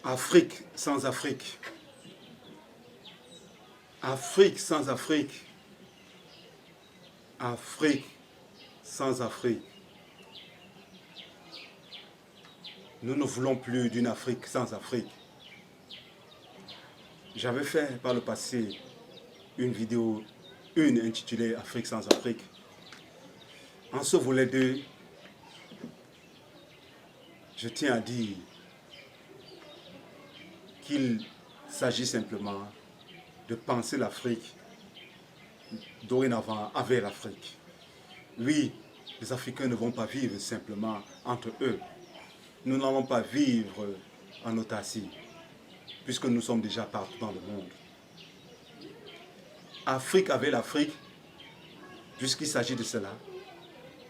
Afrique sans Afrique. Afrique sans Afrique. Afrique sans Afrique. Nous ne voulons plus d'une Afrique sans Afrique. J'avais fait par le passé une vidéo, intitulée Afrique sans Afrique. En ce volet 2, je tiens à dire qu'il s'agit simplement de penser l'Afrique dorénavant avec l'Afrique. Oui, les Africains ne vont pas vivre simplement entre eux. Nous n'allons pas vivre en autarcie, puisque nous sommes déjà partout dans le monde. Afrique avec l'Afrique, puisqu'il s'agit de cela,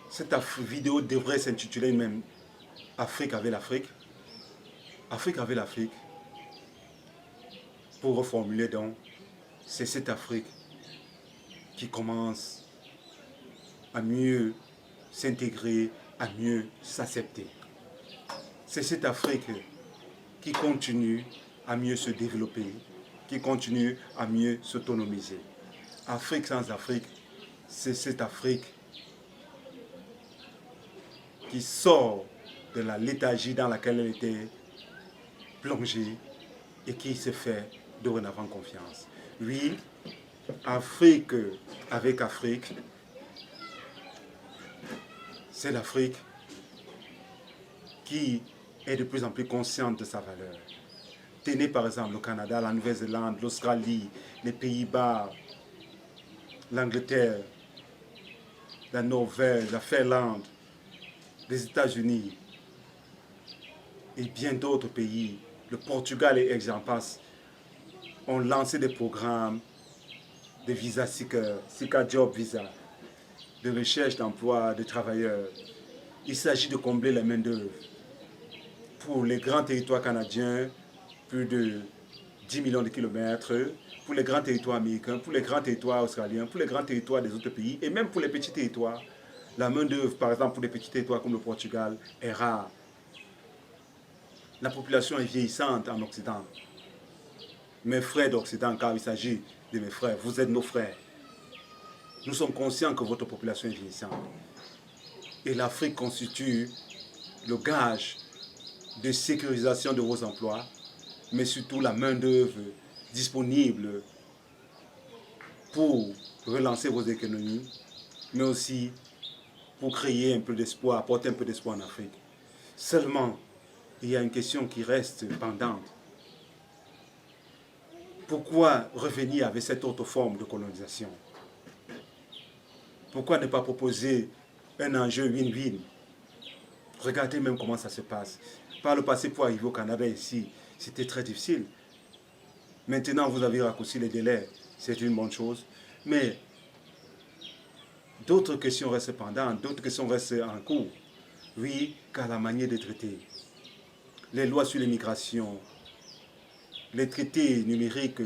cette vidéo devrait s'intituler même Afrique avec l'Afrique. Afrique avec l'Afrique. Pour reformuler donc, c'est cette Afrique qui commence à mieux s'intégrer, à mieux s'accepter. C'est cette Afrique qui continue à mieux se développer, qui continue à mieux s'autonomiser. Afrique sans Afrique, c'est cette Afrique qui sort de la léthargie dans laquelle elle était plongée et qui se fait dorénavant confiance. Oui, Afrique avec Afrique, c'est l'Afrique qui est de plus en plus consciente de sa valeur. Tenez par exemple le Canada, la Nouvelle-Zélande, l'Australie, les Pays-Bas, l'Angleterre, la Norvège, la Finlande, les États-Unis et bien d'autres pays, le Portugal et j'en passe, ont lancé des programmes de visa seeker, seeker job visa, de recherche d'emploi de travailleurs. Il s'agit de combler la main-d'œuvre. Pour les grands territoires canadiens, plus de 10 millions de kilomètres, pour les grands territoires américains, pour les grands territoires australiens, pour les grands territoires des autres pays, et même pour les petits territoires, la main-d'œuvre, par exemple, pour les petits territoires comme le Portugal, est rare. La population est vieillissante en Occident. Mes frères d'Occident, car il s'agit de mes frères, vous êtes nos frères. Nous sommes conscients que votre population est vieillissante. Et l'Afrique constitue le gage de sécurisation de vos emplois, mais surtout la main-d'œuvre disponible pour relancer vos économies, mais aussi pour créer un peu d'espoir, apporter un peu d'espoir en Afrique. Seulement, il y a une question qui reste pendante. Pourquoi revenir avec cette autre forme de colonisation? Pourquoi ne pas proposer un enjeu win-win? Regardez même comment ça se passe. Par le passé, pour arriver au Canada ici, c'était très difficile. Maintenant, vous avez raccourci les délais. C'est une bonne chose. Mais d'autres questions restent pendantes, d'autres questions restent en cours. Oui, car la manière de traiter, les lois sur l'immigration, les traités numériques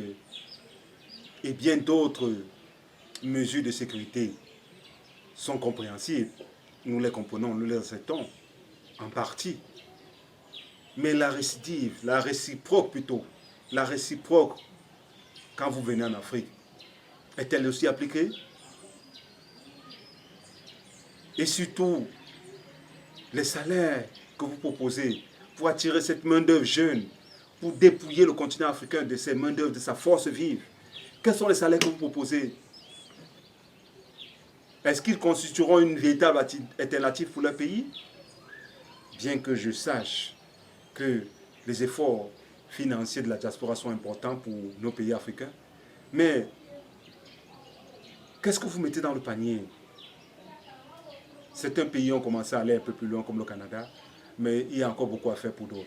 et bien d'autres mesures de sécurité sont compréhensibles. Nous les comprenons, nous les acceptons en partie. Mais la récidive, la réciproque plutôt, la réciproque, quand vous venez en Afrique, est-elle aussi appliquée? Et surtout, les salaires que vous proposez pour attirer cette main-d'œuvre jeune, pour dépouiller le continent africain de ses main-d'œuvre, de sa force vive. Quels sont les salaires que vous proposez? Est-ce qu'ils constitueront une véritable alternative pour leur pays? Bien que je sache que les efforts financiers de la diaspora sont importants pour nos pays africains, mais qu'est-ce que vous mettez dans le panier? Certains pays ont commencé à aller un peu plus loin, comme le Canada, mais il y a encore beaucoup à faire pour d'autres.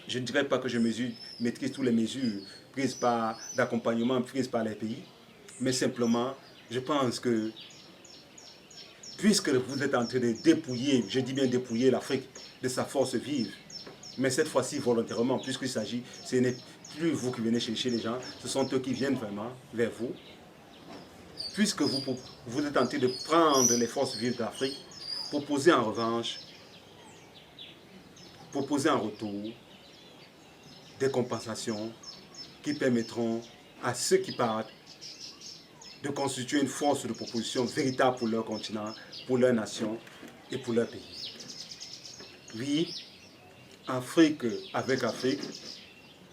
Je ne dirais pas que je maîtrise toutes les mesures prises d'accompagnement prises par les pays, mais simplement, je pense que puisque vous êtes en train de dépouiller, je dis bien dépouiller l'Afrique de sa force vive, mais cette fois-ci volontairement, puisqu'il s'agit, ce n'est plus vous qui venez chercher les gens, ce sont eux qui viennent vraiment vers vous. Puisque vous êtes en train de prendre les forces vives d'Afrique, proposez en revanche, proposez en retour des compensations qui permettront à ceux qui partent de constituer une force de proposition véritable pour leur continent, pour leur nation et pour leur pays. Oui, Afrique avec Afrique,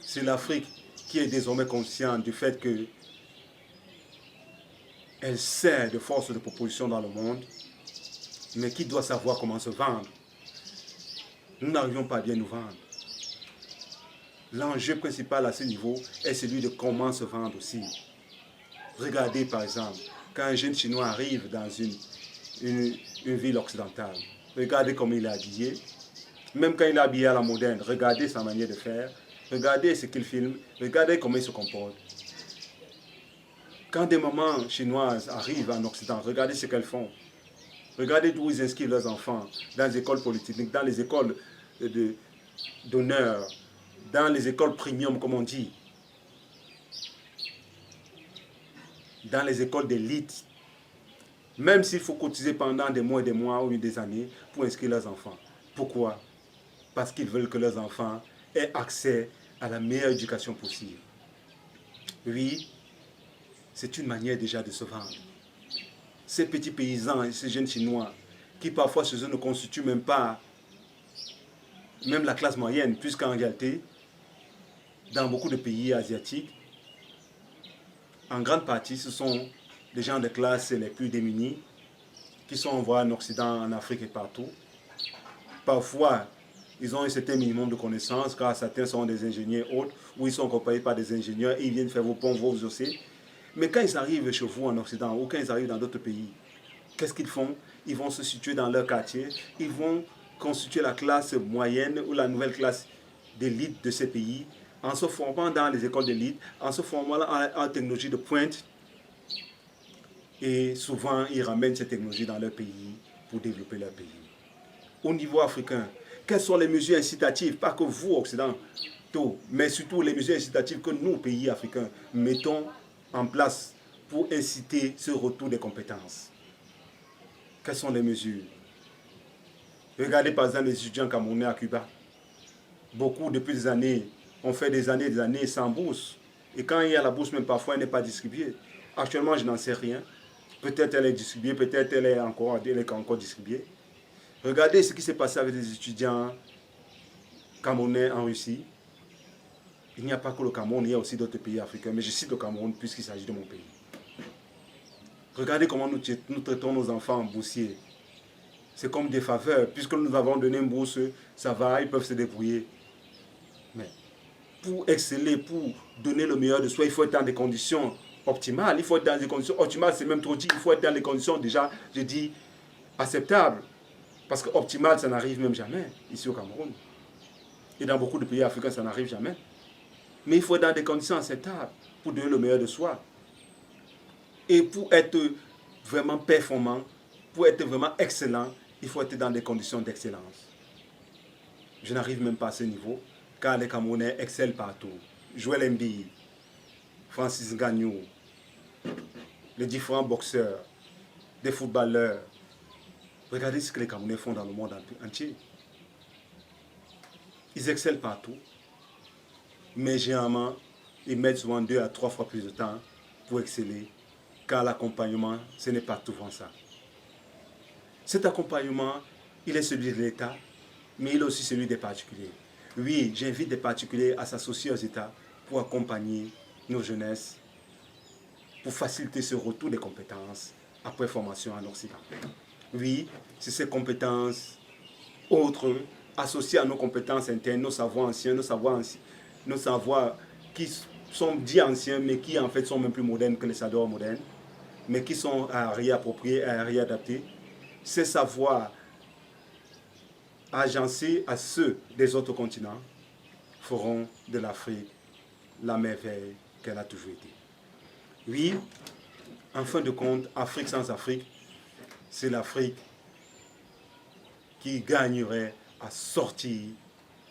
c'est l'Afrique qui est désormais consciente du fait qu'elle sert de force de proposition dans le monde, mais qui doit savoir comment se vendre. Nous n'arrivons pas à bien nous vendre. L'enjeu principal à ce niveau est celui de comment se vendre aussi. Regardez par exemple, quand un jeune Chinois arrive dans une ville occidentale, regardez comment il est habillé. Même quand il est habillé à la moderne, regardez sa manière de faire, regardez ce qu'il filme, regardez comment il se comporte. Quand des mamans chinoises arrivent en Occident, regardez ce qu'elles font. Regardez d'où ils inscrivent leurs enfants, dans les écoles polytechniques, dans les écoles d'honneur, dans les écoles premium, comme on dit, dans les écoles d'élite, même s'il faut cotiser pendant des mois et des mois ou des années pour inscrire leurs enfants. Pourquoi? Parce qu'ils veulent que leurs enfants aient accès à la meilleure éducation possible. Oui, c'est une manière déjà de se vendre. Ces petits paysans et ces jeunes Chinois, qui parfois chez eux ne constituent même pas même la classe moyenne, puisqu'en réalité, dans beaucoup de pays asiatiques, en grande partie, ce sont les gens de classe les plus démunis qui sont envoyés en Occident, en Afrique et partout. Parfois, ils ont un certain minimum de connaissances, car certains sont des ingénieurs autres, ou ils sont accompagnés par des ingénieurs et ils viennent faire vos ponts, vos dossiers. Mais quand ils arrivent chez vous en Occident, ou quand ils arrivent dans d'autres pays, qu'est-ce qu'ils font? Ils vont se situer dans leur quartier, ils vont constituer la classe moyenne ou la nouvelle classe d'élite de ces pays, en se formant dans les écoles d'élite, en se formant en technologie de pointe. Et souvent, ils ramènent ces technologies dans leur pays pour développer leur pays. Au niveau africain, quelles sont les mesures incitatives, pas que vous, Occidentaux, mais surtout les mesures incitatives que nous, pays africains, mettons en place pour inciter ce retour des compétences? Quelles sont les mesures? Regardez par exemple les étudiants camerounais à Cuba. Beaucoup, depuis des années, ont fait des années sans bourse. Et quand il y a la bourse, même parfois, elle n'est pas distribuée. Actuellement, je n'en sais rien. Peut-être elle est distribuée, peut-être elle est encore distribuée. Regardez ce qui s'est passé avec les étudiants camerounais en Russie. Il n'y a pas que le Cameroun, il y a aussi d'autres pays africains. Mais je cite le Cameroun puisqu'il s'agit de mon pays. Regardez comment nous traitons nos enfants boursiers. C'est comme des faveurs. Puisque nous avons donné une bourse, ça va, ils peuvent se débrouiller. Mais pour exceller, pour donner le meilleur de soi, il faut être dans des conditions optimales. Il faut être dans des conditions optimales, c'est même trop dit. Il faut être dans des conditions déjà, je dis, acceptables. Parce que optimal, ça n'arrive même jamais ici au Cameroun. Et dans beaucoup de pays africains, ça n'arrive jamais. Mais il faut être dans des conditions acceptables pour donner le meilleur de soi. Et pour être vraiment performant, pour être vraiment excellent, il faut être dans des conditions d'excellence. Je n'arrive même pas à ce niveau, car les Camerounais excellent partout. Joël Mbi, Francis Ngannou, les différents boxeurs, des footballeurs. Regardez ce que les Camerounais font dans le monde entier. Ils excellent partout, mais généralement, ils mettent souvent 2 à 3 fois plus de temps pour exceller, car l'accompagnement, ce n'est pas souvent ça. Cet accompagnement, il est celui de l'État, mais il est aussi celui des particuliers. Oui, j'invite des particuliers à s'associer aux États pour accompagner nos jeunesses, pour faciliter ce retour des compétences après formation en Occident. Oui, c'est ces compétences autres, associées à nos compétences internes, nos savoirs anciens, nos savoirs qui sont dits anciens, mais qui en fait sont même plus modernes que les savoirs modernes, mais qui sont à réapproprier, à réadapter. Ces savoirs agencés à ceux des autres continents feront de l'Afrique la merveille qu'elle a toujours été. Oui, en fin de compte, Afrique sans Afrique, c'est l'Afrique qui gagnerait à sortir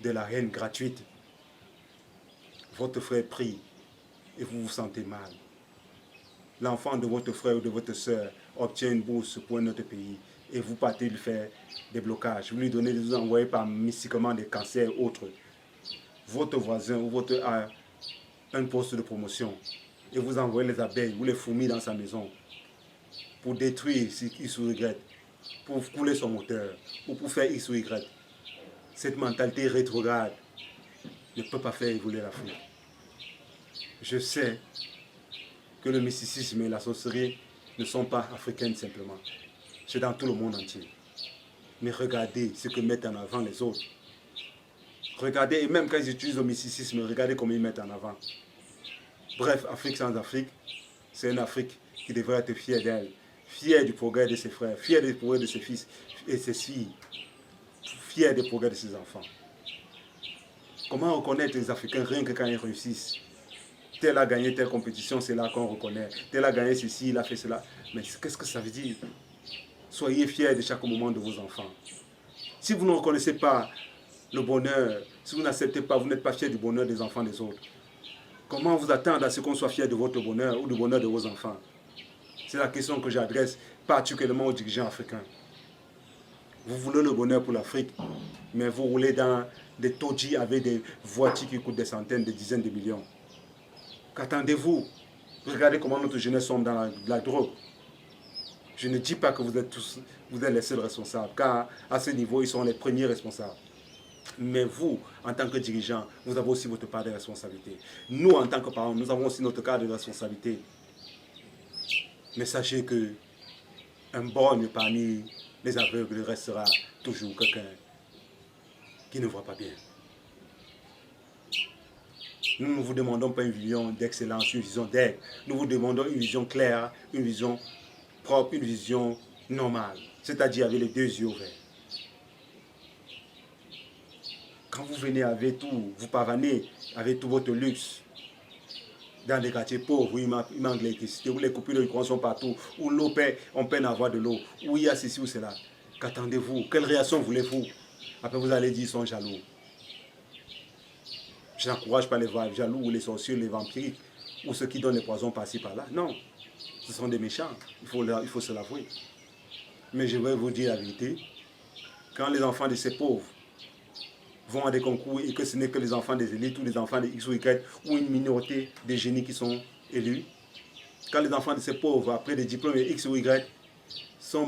de la haine gratuite. Votre frère prie et vous vous sentez mal. L'enfant de votre frère ou de votre soeur obtient une bourse pour un autre pays et vous partez lui faire des blocages. Vous lui donnez, vous envoyez par mystiquement des cancers autres. votre voisin ou votre a un poste de promotion et vous envoyez les abeilles ou les fourmis dans sa maison pour détruire ce X ou Y, pour couler son moteur ou pour faire X ou Y, cette mentalité rétrograde ne peut pas faire évoluer l'Afrique. Je sais que le mysticisme et la sorcellerie ne sont pas africaines simplement. C'est dans tout le monde entier. Mais regardez ce que mettent en avant les autres. Regardez, et même quand ils utilisent le mysticisme, regardez comment ils mettent en avant. Bref, Afrique sans Afrique, c'est une Afrique qui devrait être fière d'elle, fière du progrès de ses frères, fière du progrès de ses fils et ses filles, fière du progrès de ses enfants. Comment reconnaître les Africains rien que quand ils réussissent? Tel a gagné telle compétition, c'est là qu'on reconnaît. Tel a gagné ceci, il a fait cela. Mais qu'est-ce que ça veut dire? Soyez fiers de chaque moment de vos enfants. Si vous ne reconnaissez pas le bonheur, si vous n'acceptez pas, vous n'êtes pas fiers du bonheur des enfants des autres, comment vous attendre à ce qu'on soit fier de votre bonheur ou du bonheur de vos enfants? C'est la question que j'adresse particulièrement aux dirigeants africains. Vous voulez le bonheur pour l'Afrique, mais vous roulez dans des taudis avec des voitures qui coûtent des centaines, des dizaines de millions. Qu'attendez-vous? Regardez comment notre jeunesse sombre dans la drogue. Je ne dis pas que vous êtes les seuls responsables, car à ce niveau, ils sont les premiers responsables. Mais vous, en tant que dirigeant, vous avez aussi votre part de responsabilité. Nous, en tant que parents, nous avons aussi notre part de responsabilité. Mais sachez que un borgne parmi les aveugles restera toujours quelqu'un qui ne voit pas bien. Nous ne vous demandons pas une vision d'excellence, une vision d'aide. Nous vous demandons une vision claire, une vision propre, une vision normale. C'est-à-dire avec les deux yeux ouverts. Quand vous venez avec tout, vous parvenez avec tout votre luxe, dans des quartiers pauvres où il manque l'électricité, où les coupures de courant sont partout, où l'eau on peine à avoir de l'eau, où il y a ceci ou cela. Qu'attendez-vous? Quelle réaction voulez-vous? Après vous allez dire ils sont jaloux. Je n'encourage pas les jaloux ou les sorciers, les vampires, ou ceux qui donnent les poisons par-ci par-là. Non, ce sont des méchants, il faut se l'avouer. Mais je vais vous dire la vérité, quand les enfants de ces pauvres vont à des concours et que ce n'est que les enfants des élites ou les enfants de X ou Y ou une minorité de génies qui sont élus, quand les enfants de ces pauvres, après des diplômes X ou Y, sont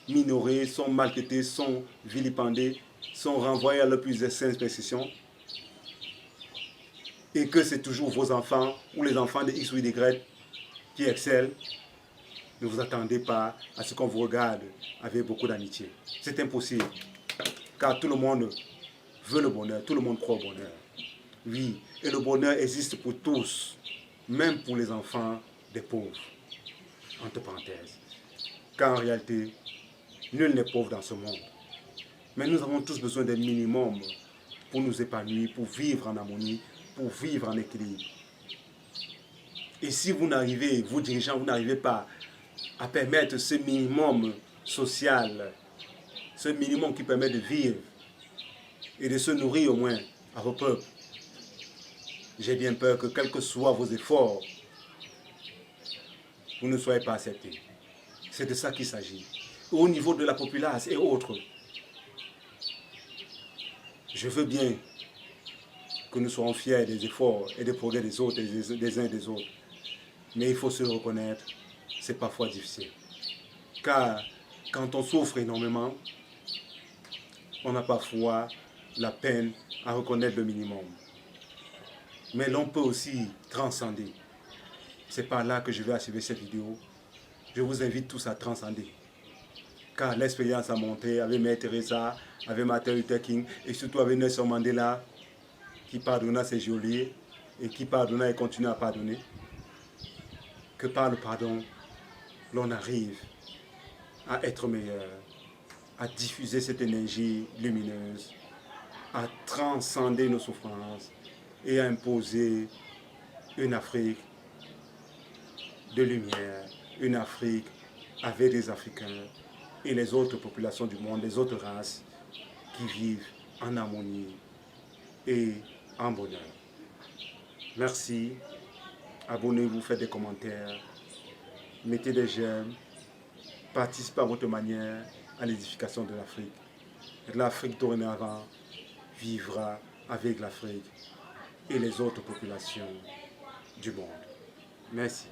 minorés, sont maltraités, sont vilipendés, sont renvoyés à leur plus sainte possession, et que c'est toujours vos enfants ou les enfants de X ou Y qui excellent, ne vous attendez pas à ce qu'on vous regarde avec beaucoup d'amitié. C'est impossible, car tout le monde veut le bonheur, tout le monde croit au bonheur. Oui, et le bonheur existe pour tous, même pour les enfants des pauvres. Entre parenthèses. Car en réalité, nul n'est pauvre dans ce monde. Mais nous avons tous besoin d'un minimum pour nous épanouir, pour vivre en harmonie, pour vivre en équilibre. Et si vous n'arrivez, vous dirigeants, vous n'arrivez pas à permettre ce minimum social, ce minimum qui permet de vivre et de se nourrir au moins à vos peuples, j'ai bien peur que quels que soient vos efforts, vous ne soyez pas acceptés. C'est de ça qu'il s'agit. Au niveau de la populace et autres, je veux bien que nous soyons fiers des efforts et des progrès des autres et des uns et des autres. Mais il faut se le reconnaître, c'est parfois difficile. Car quand on souffre énormément, on a parfois la peine à reconnaître le minimum. Mais l'on peut aussi transcender. C'est par là que je vais achever cette vidéo. Je vous invite tous à transcender. Car l'expérience a montré avec Mère Teresa, avec Martin Luther King et surtout avec Nelson Mandela, qui pardonna ses geôliers et qui pardonna et continue à pardonner, que par le pardon, l'on arrive à être meilleur, à diffuser cette énergie lumineuse, à transcender nos souffrances et à imposer une Afrique de lumière, une Afrique avec des Africains et les autres populations du monde, les autres races qui vivent en harmonie et en bonheur. Merci, abonnez-vous, faites des commentaires, mettez des j'aime, participez à votre manière à l'édification de l'Afrique. L'Afrique dorénavant vivra avec l'Afrique et les autres populations du monde. Merci.